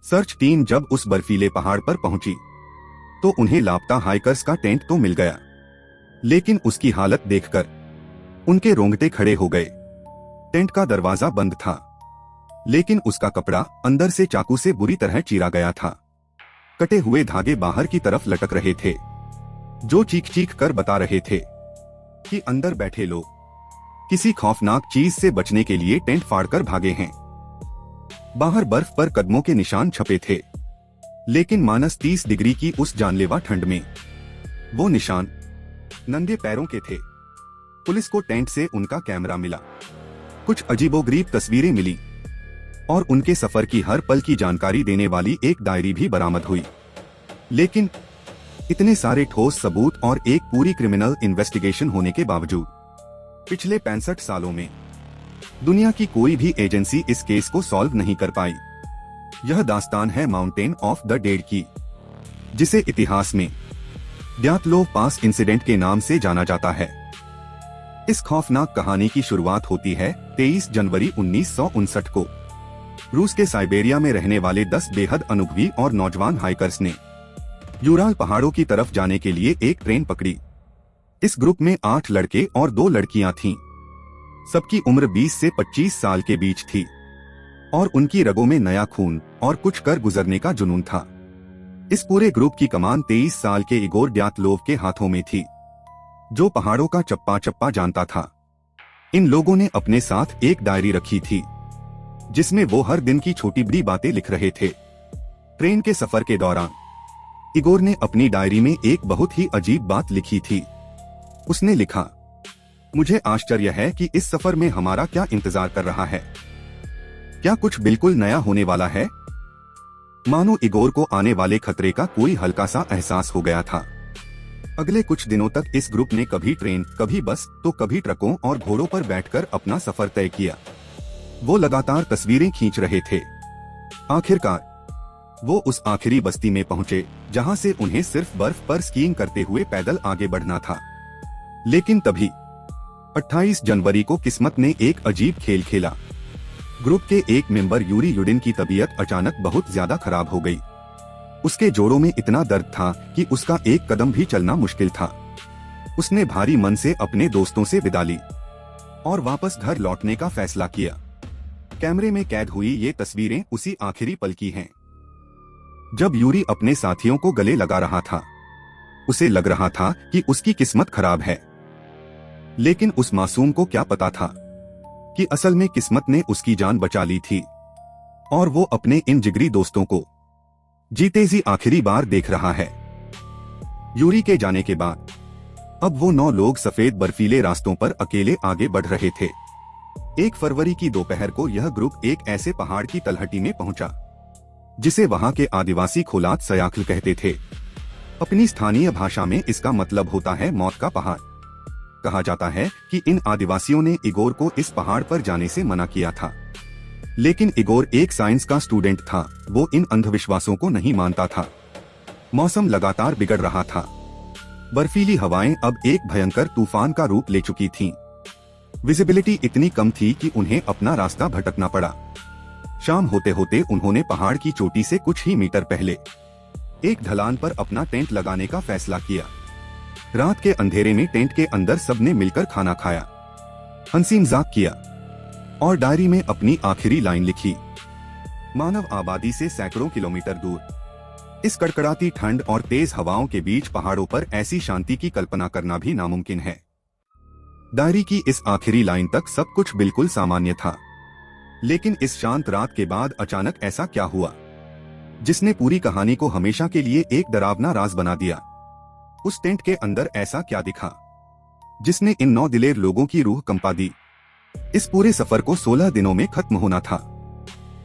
Search team जब उस बर्फीले पहाड़ पर पहुंची तो उन्हें लापता हाइकर्स का टेंट तो मिल गया, लेकिन उसकी हालत देखकर उनके रोंगटे खड़े हो गए। टेंट का दरवाजा बंद था, लेकिन उसका कपड़ा अंदर से चाकू से बुरी तरह चीरा गया था। कटे हुए धागे बाहर की तरफ लटक रहे थे, जो चीख चीख कर बता रहे थे कि अंदर बैठे लोग किसी खौफनाक चीज से बचने के लिए टेंट फाड़कर भागे हैं। बाहर बर्फ पर कदमों के निशान छपे थे, लेकिन -30 डिग्री की उस जानलेवा ठंड में वो निशान नंगे पैरों के थे। पुलिस को टेंट से उनका कैमरा मिला, कुछ अजीबोगरीब तस्वीरें मिली और उनके सफर की हर पल की जानकारी देने वाली एक डायरी भी बरामद हुई। लेकिन इतने सारे ठोस सबूत और एक पूरी क्रिमिनल इन्वेस्टिगेशन होने के बावजूद पिछले 65 सालों में दुनिया की कोई भी एजेंसी इस केस को सॉल्व नहीं कर पाई। यह दास्तान है माउंटेन ऑफ द डेड की, जिसे इतिहास में ड्यातलोव पास इंसिडेंट के नाम से जाना जाता है। इस खौफनाक कहानी की शुरुआत होती है 23 जनवरी 1959 को। रूस के साइबेरिया में रहने वाले 10 बेहद अनुभवी और नौजवान हाइकर्स ने यूराल पहाड़ों की तरफ जाने के लिए एक ट्रेन पकड़ी। इस ग्रुप में 8 लड़के और 2 लड़कियां थीं। सबकी उम्र 20 से 25 साल के बीच थी और उनकी रगों में नया खून और कुछ कर गुजरने का जुनून था। इस पूरे ग्रुप की कमान 23 साल के इगोर ड्यातलोव के हाथों में थी, जो पहाड़ों का चप्पा चप्पा जानता था। इन लोगों ने अपने साथ एक डायरी रखी थी, जिसमें वो हर दिन की छोटी बड़ी बातें लिख रहे थे। ट्रेन के सफर के दौरान इगोर ने अपनी डायरी में एक बहुत ही अजीब बात लिखी थी। उसने लिखा, मुझे आश्चर्य है कि इस सफर में हमारा क्या इंतजार कर रहा है। क्या कुछ बिल्कुल नया होने वाला है? मानो इगोर को आने वाले खतरे का कोई हल्का सा एहसास हो गया था। अगले कुछ दिनों तक इस ग्रुप ने कभी ट्रेन, कभी बस, तो कभी ट्रकों और घोड़ों पर बैठकर अपना सफर तय किया। वो लगातार तस्वीरें खींच रहे थे। आखिरकार वो उस आखिरी बस्ती में पहुंचे जहां से उन्हें सिर्फ बर्फ पर स्कीइंग करते हुए पैदल आगे बढ़ना था। लेकिन तभी 28 जनवरी को किस्मत ने एक अजीब खेल खेला। ग्रुप के एक मेंबर यूरी युडिन की तबीयत अचानक बहुत ज्यादा खराब हो गई। उसके जोड़ों में इतना दर्द था कि उसका एक कदम भी चलना मुश्किल था। उसने भारी मन से अपने दोस्तों से विदा ली और वापस घर लौटने का फैसला किया। कैमरे में कैद हुई ये तस्वीरें उसी आखिरी पल की हैं, जब यूरी अपने साथियों को गले लगा रहा था। उसे लग रहा था कि उसकी किस्मत खराब है, लेकिन उस मासूम को क्या पता था कि असल में किस्मत ने उसकी जान बचा ली थी और वो अपने इन जिगरी दोस्तों को जीते जी आखिरी बार देख रहा है। यूरी के जाने के बाद अब वो 9 लोग सफेद बर्फीले रास्तों पर अकेले आगे बढ़ रहे थे। 1 फरवरी की दोपहर को यह ग्रुप एक ऐसे पहाड़ की तलहटी में पहुंचा जिसे वहां के आदिवासी खोलात सयाखल कहते थे। अपनी स्थानीय भाषा में इसका मतलब होता है मौत का पहाड़। कहा जाता है कि इन आदिवासियों ने इगोर को इस पहाड़ पर जाने से मना किया था, लेकिन इगोर एक साइंस का स्टूडेंट था। वो इन अंधविश्वासों को नहीं मानता था। मौसम लगातार बिगड़ रहा था। बर्फीली हवाएं अब एक भयंकर तूफान का रूप ले चुकी थीं। विजिबिलिटी इतनी कम थी कि उन्हें अपना रास्ता भटकना पड़ा। शाम होते होते उन्होंने पहाड़ की चोटी से कुछ ही मीटर पहले एक ढलान पर अपना टेंट लगाने का फैसला किया। रात के अंधेरे में टेंट के अंदर सबने मिलकर खाना खाया, हंसी मजाक किया और डायरी में अपनी आखिरी लाइन लिखी। मानव आबादी से सैकड़ों किलोमीटर दूर इस कड़कड़ाती ठंड और तेज हवाओं के बीच पहाड़ों पर ऐसी शांति की कल्पना करना भी नामुमकिन है। डायरी की इस आखिरी लाइन तक सब कुछ बिल्कुल सामान्य था, लेकिन इस शांत रात के बाद अचानक ऐसा क्या हुआ जिसने पूरी कहानी को हमेशा के लिए एक डरावना राज बना दिया। उस टेंट के अंदर ऐसा क्या दिखा जिसने इन 9 दिलेर लोगों की रूह कंपा दी। इस पूरे सफर को 16 दिनों में खत्म होना था।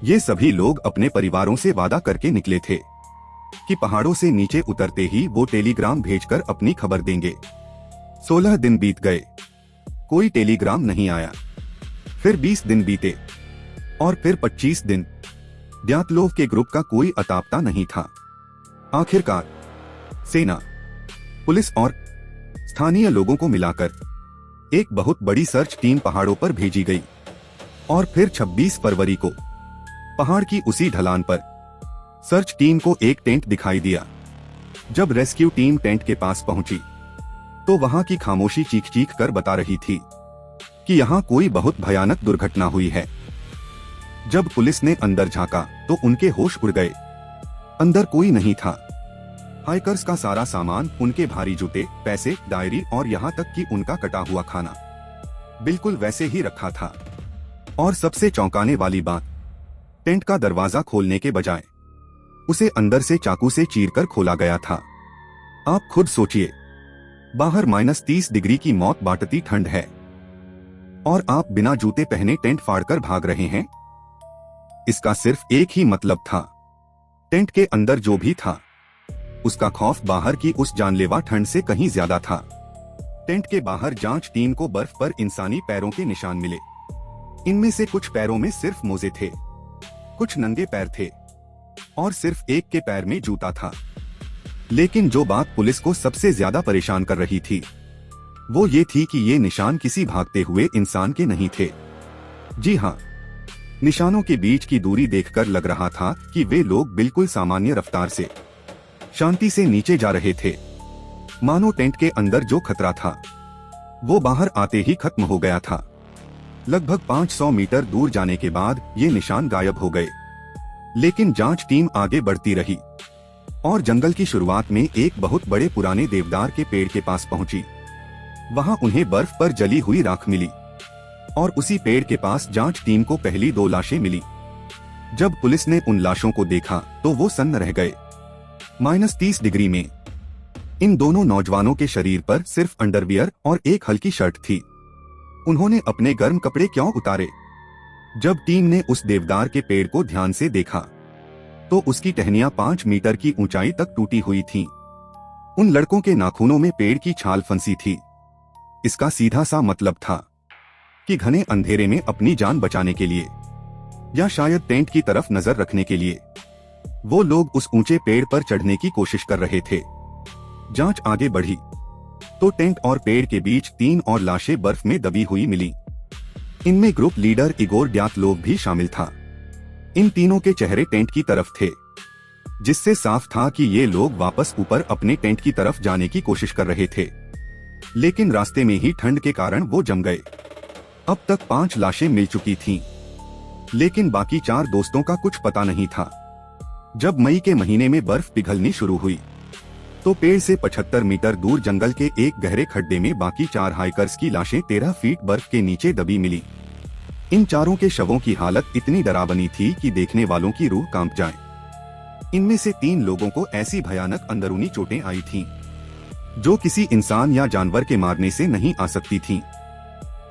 ये सभी लोग अपने परिवारों से वादा करके निकले थे कि पहाड़ों से नीचे उतरते ही वो टेलीग्राम भेजकर अपनी खबर देंगे। 16 दिन बीत गए, कोई टेलीग्राम नहीं आया। फिर 20 दिन बीते और फिर 25 दिन। ड्यातलोव के ग्रुप का कोई अता पता नहीं था। आखिरकार सेना, पुलिस और स्थानीय लोगों को मिलाकर एक बहुत बड़ी सर्च टीम पहाड़ों पर भेजी गई और फिर 26 फरवरी को पहाड़ की उसी ढलान पर सर्च टीम को एक टेंट दिखाई दिया। जब रेस्क्यू टीम टेंट के पास पहुंची तो वहां की खामोशी चीख चीख कर बता रही थी कि यहाँ कोई बहुत भयानक दुर्घटना हुई है। जब पुलिस ने अंदर झांका तो उनके होश उड़ गए। अंदर कोई नहीं था। हाइकर्स का सारा सामान, उनके भारी जूते, पैसे, डायरी और यहाँ तक कि उनका कटा हुआ खाना बिल्कुल वैसे ही रखा था। और सबसे चौंकाने वाली बात, टेंट का दरवाजा खोलने के बजाय उसे अंदर से चाकू से चीरकर खोला गया था। आप खुद सोचिए, बाहर -30 डिग्री की मौत बांटती ठंड है और आप बिना जूते पहने टेंट फाड़कर भाग रहे हैं। इसका सिर्फ एक ही मतलब था, टेंट के अंदर जो भी था उसका खौफ बाहर की उस जानलेवा ठंड से कहीं ज्यादा था। टेंट के बाहर जांच टीम को बर्फ पर इंसानी पैरों के निशान मिले। इनमें से कुछ पैरों में सिर्फ मोजे थे, कुछ नंगे पैर थे और सिर्फ एक के पैर में जूता था। लेकिन जो बात पुलिस को सबसे ज्यादा परेशान कर रही थी वो ये थी कि ये निशान किसी भागते हुए इंसान के नहीं थे। जी हाँ, निशानों के बीच की दूरी देखकर लग रहा था कि वे लोग बिल्कुल सामान्य रफ्तार से शांति से नीचे जा रहे थे। मानो टेंट के अंदर जो खतरा था वो बाहर आते ही खत्म हो गया था। लगभग 500 मीटर दूर जाने के बाद ये निशान गायब हो गए। लेकिन जांच टीम आगे बढ़ती रही और जंगल की शुरुआत में एक बहुत बड़े पुराने देवदार के पेड़ के पास पहुंची। वहां उन्हें बर्फ पर जली हुई राख मिली और उसी पेड़ के पास जांच टीम को पहली 2 लाशें मिली। जब पुलिस ने उन लाशों को देखा तो वो सन्न रह गए। -30 डिग्री में इन दोनों नौजवानों के शरीर पर सिर्फ अंडरवियर और एक हल्की शर्ट थी। उन्होंने अपने गर्म कपड़े क्यों उतारे? जब टीम ने उस देवदार के पेड़ को ध्यान से देखा तो उसकी टहनियां 5 मीटर की ऊंचाई तक टूटी हुई थीं। उन लड़कों के नाखूनों में पेड़ की छाल फंसी थी। इसका सीधा सा मतलब था कि घने अंधेरे में अपनी जान बचाने के लिए या शायद टेंट की तरफ नजर रखने के लिए वो लोग उस ऊंचे पेड़ पर चढ़ने की कोशिश कर रहे थे। जांच आगे बढ़ी तो टेंट और पेड़ के बीच 3 और लाशें बर्फ में दबी हुई मिली। इनमें ग्रुप लीडर इगोर ड्यातलोव भी शामिल था। इन तीनों के चेहरे टेंट की तरफ थे, जिससे साफ था कि ये लोग वापस ऊपर अपने टेंट की तरफ जाने की कोशिश कर रहे थे। लेकिन रास्ते में ही ठंड के कारण वो जम गए। अब तक 5 लाशें मिल चुकी थीं, लेकिन बाकी 4 दोस्तों का कुछ पता नहीं था। जब मई के महीने में बर्फ पिघलनी शुरू हुई तो पेड़ से 75 मीटर दूर जंगल के एक गहरे खड्डे में बाकी 4 हाइकर्स की लाशें 13 फीट बर्फ के नीचे दबी मिली। इन चारों के शवों की हालत इतनी डरावनी थी कि देखने वालों की रूह कांप जाए। इनमें से 3 लोगों को ऐसी भयानक अंदरूनी चोटें आई थीं, जो किसी इंसान या जानवर के मारने से नहीं आ सकती थीं।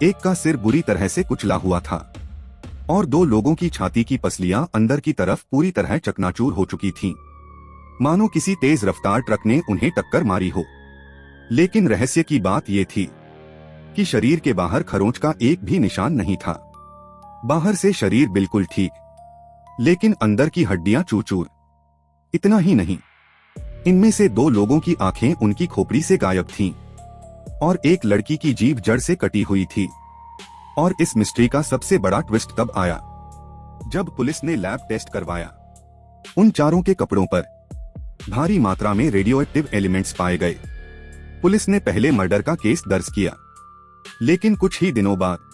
एक का सिर बुरी तरह से कुचला हुआ था और 2 लोगों की छाती की पसलियां अंदर की तरफ पूरी तरह चकनाचूर हो चुकी थीं, मानो किसी तेज रफ्तार ट्रक ने उन्हें टक्कर मारी हो। लेकिन रहस्य की बात ये थी कि शरीर के बाहर खरोंच का एक भी निशान नहीं था। बाहर से शरीर बिल्कुल ठीक, लेकिन अंदर की हड्डियां चूर-चूर। इतना ही नहीं, इनमें से 2 लोगों की आंखें उनकी खोपड़ी से गायब थीं और एक लड़की की जीभ जड़ से कटी हुई थी। और इस मिस्ट्री का सबसे बड़ा ट्विस्ट तब आया जब पुलिस ने लैब टेस्ट करवाया। उन चारों के कपड़ों पर भारी मात्रा में रेडियोएक्टिव एलिमेंट्स पाए गए। पुलिस ने पहले मर्डर का केस दर्ज किया, लेकिन कुछ ही दिनों बाद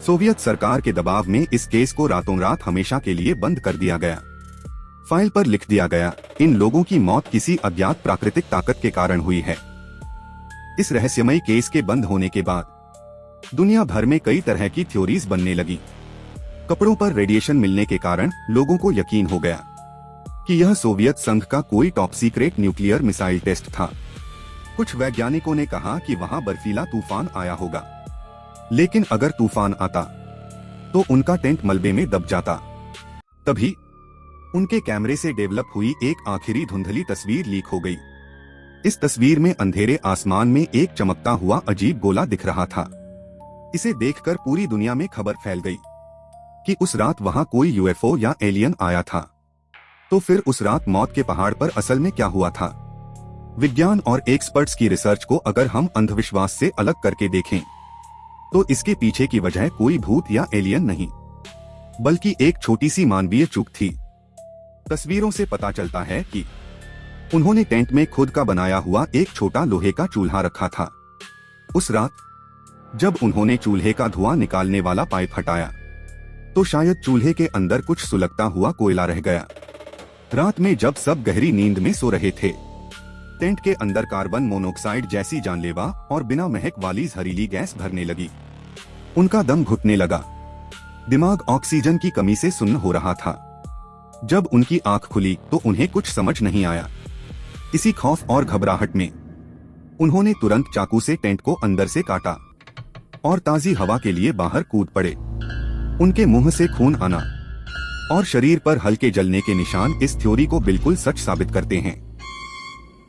सोवियत सरकार के दबाव में इस केस को रातों रात हमेशा के लिए बंद कर दिया गया। फाइल पर लिख दिया गया, इन लोगों की मौत किसी अज्ञात प्राकृतिक ताकत के कारण हुई है। इस रहस्यमयी केस के बंद होने के बाद दुनिया भर में कई तरह की थ्योरीज बनने लगी। कपड़ों पर रेडिएशन मिलने के कारण लोगों को यकीन हो गया कि यह सोवियत संघ का कोई top secret nuclear missile test था। कुछ वैज्ञानिकों ने कहा कि वहां बर्फीला तूफान आया होगा, लेकिन अगर तूफान आता तो उनका टेंट मलबे में दब जाता। तभी उनके कैमरे से डेवलप हुई एक आखिरी धुंधली तस्वीर लीक हो गई। इस तस्वीर में अंधेरे आसमान में एक चमकता हुआ अजीब गोला दिख रहा था। इसे देखकर पूरी दुनिया में खबर फैल गई कि उस रात वहां कोई यूएफओ या एलियन आया था। तो फिर उस रात मौत के पहाड़ पर असल में क्या हुआ था? विज्ञान और एक्सपर्ट्स की रिसर्च को अगर हम अंधविश्वास से अलग करके देखें तो इसके पीछे की वजह कोई भूत या एलियन नहीं, बल्कि एक छोटी सी मानवीय चूक थी। तस्वीरों से पता चलता है कि उन्होंने टेंट में खुद का बनाया हुआ एक छोटा लोहे का चूल्हा रखा था। उस रात जब उन्होंने चूल्हे का धुआं निकालने वाला पाइप हटाया तो शायद चूल्हे के अंदर कुछ सुलगता हुआ कोयला रह गया। रात में जब सब गहरी नींद में सो रहे थे, टेंट के अंदर कार्बन मोनोऑक्साइड जैसी जानलेवा और बिना महक वाली जहरीली गैस भरने लगी। उनका दम घुटने लगा, दिमाग ऑक्सीजन की कमी से सुन्न हो रहा था। जब उनकी आंख खुली तो उन्हें कुछ समझ नहीं आया। इसी खौफ और घबराहट में उन्होंने तुरंत चाकू से टेंट को अंदर से काटा और ताजी हवा के लिए बाहर कूद पड़े। उनके मुंह से खून आना और शरीर पर हल्के जलने के निशान इस थ्योरी को बिल्कुल सच साबित करते हैं।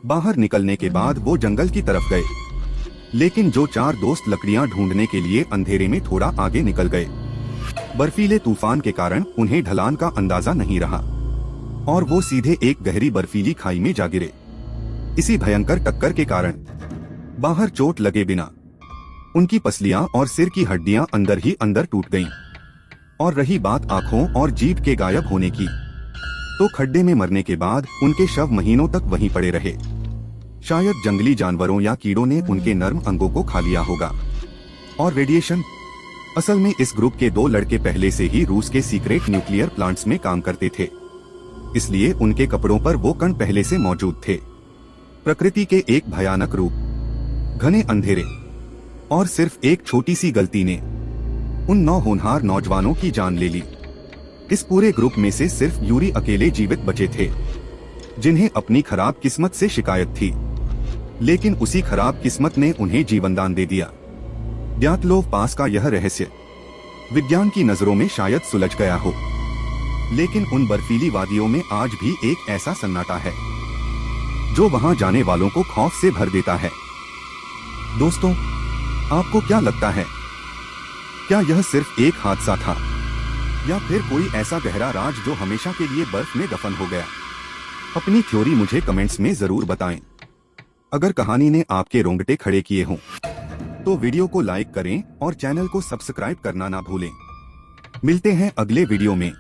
बाहर निकलने के बाद वो जंगल की तरफ गए, लेकिन जो 4 दोस्त लकड़ियां ढूंढने के लिए अंधेरे में थोड़ा आगे निकल गए। बर्फीले तूफान के कारण उन्हें ढलान का अंदाजा नहीं रहा और वो सीधे एक गहरी बर्फीली खाई में जा गिरे। इसी भयंकर टक्कर के कारण बाहर चोट लगे बिना उनकी पसलियां और सिर की हड्डियां अंदर ही अंदर टूट गईं। और रही बात आंखों और जीभ के गायब होने की, तो खड्डे में मरने के बाद उनके शव महीनों तक वहीं पड़े रहे। शायद जंगली जानवरों या कीड़ों ने उनके नर्म अंगों को खा लिया होगा। और रेडिएशन, असल में इस ग्रुप के 2 लड़के पहले से ही रूस के सीक्रेट न्यूक्लियर प्लांट्स में काम करते थे, इसलिए उनके कपड़ों पर वो कण पहले से मौजूद थे। प्रकृति के एक भयानक रूप, घने अंधेरे और सिर्फ एक छोटी सी गलती ने उन 9 होनहार नौजवानों की जान ले ली। इस पूरे ग्रुप में से सिर्फ यूरी अकेले जीवित बचे थे, जिन्हें अपनी खराब किस्मत से शिकायत थी, लेकिन उसी खराब किस्मत ने उन्हें जीवनदान दे दिया। द्यातलोव पास का यह रहस्य विज्ञान की नजरों में शायद सुलझ गया हो, लेकिन उन बर्फीली वादियों में आज भी एक ऐसा सन्नाटा है जो वहां जाने वालों को खौफ से भर देता है। दोस्तों, आपको क्या लगता है, क्या यह सिर्फ एक हादसा था या फिर कोई ऐसा गहरा राज जो हमेशा के लिए बर्फ में दफन हो गया? अपनी थ्योरी मुझे कमेंट्स में जरूर बताएं। अगर कहानी ने आपके रोंगटे खड़े किए हों तो वीडियो को लाइक करें और चैनल को सब्सक्राइब करना ना भूलें। मिलते हैं अगले वीडियो में।